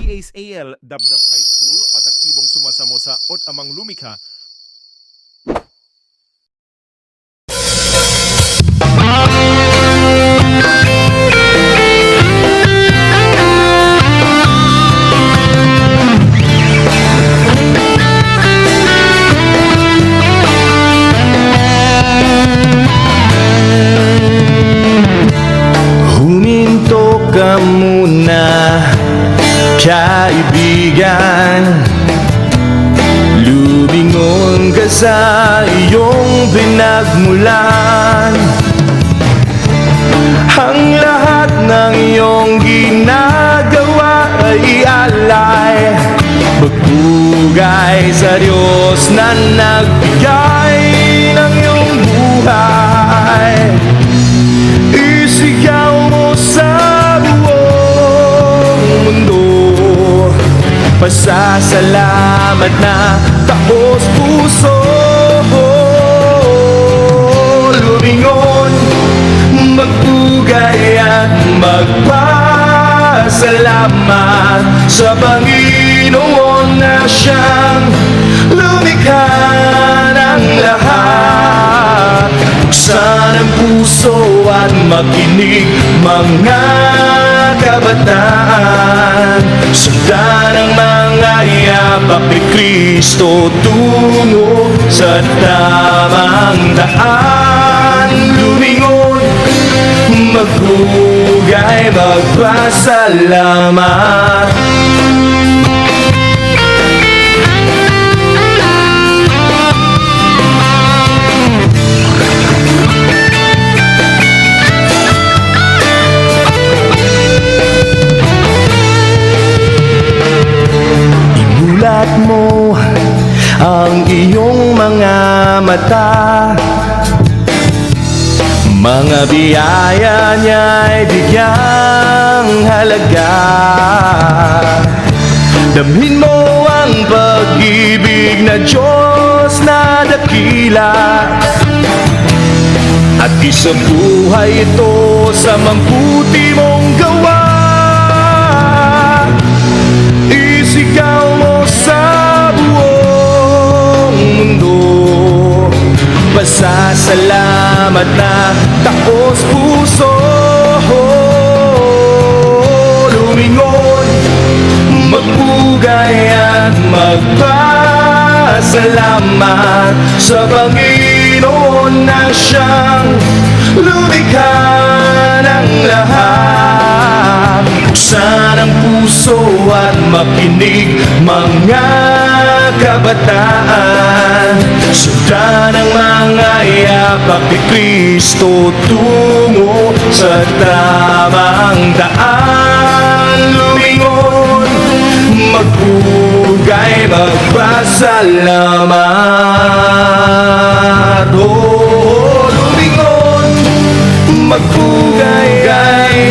PSAL Dabdab High School at aktibong sumasamo sa Ot Amang Lumikha. Huminto ka muna, kaibigan. Lumingon ka sa iyong pinagmulan. Ang lahat ng iyong ginagawa ay alay. Magpugay sa Diyos na nagbigay ng iyong buhay. Isigaw mo sa buong mundo, pasasalamat na taos puso. Lumingon, magpugay at magpasalamat sa Panginoon na siyang lumikha ng lahat. Buksan ang puso at makinig, mga kabataan. Sundan ang mga yapak ni Kristo tungo sa tamang daan. Lumingon, magpugay, magpasalamat. Imulat mo ang iyong mga mata, mga biyaya niya'y bigyang halaga. Damhin mo ang pag-ibig na Diyos na dakila, at isabuhay ito sa mabuti mong gawa. Isigaw mo sa buong mundo, pasasalamat na taos puso. Lumingon, magpugay at magpasalamat sa Panginoon na siyang lumikha ng lahat. Buksan ang puso at makinig, mga kabataan. Sundan ang mga yapak ni Kristo tungo sa tamang daan. Lumingon, magpugay, magpasalamat. Lumingon, magpugay,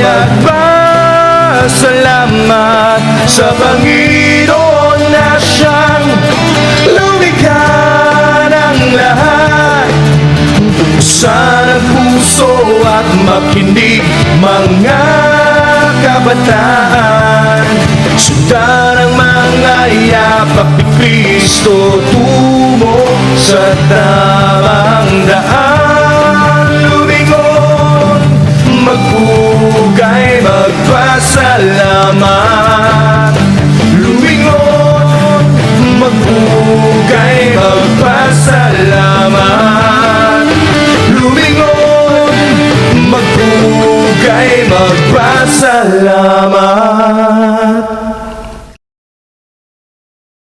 magpasalamat sa Panginoon na siyang lumikha ng lahat. Buksan ang puso at makinig, mga kabataan. Sundan ang mga yapak ni Kristo tungo sa tamang daan. Lumingon, magpugay, magpasalamat. Lumingon, magpugay, magpasalamat. Lumingon, magpugay, magpasalamat.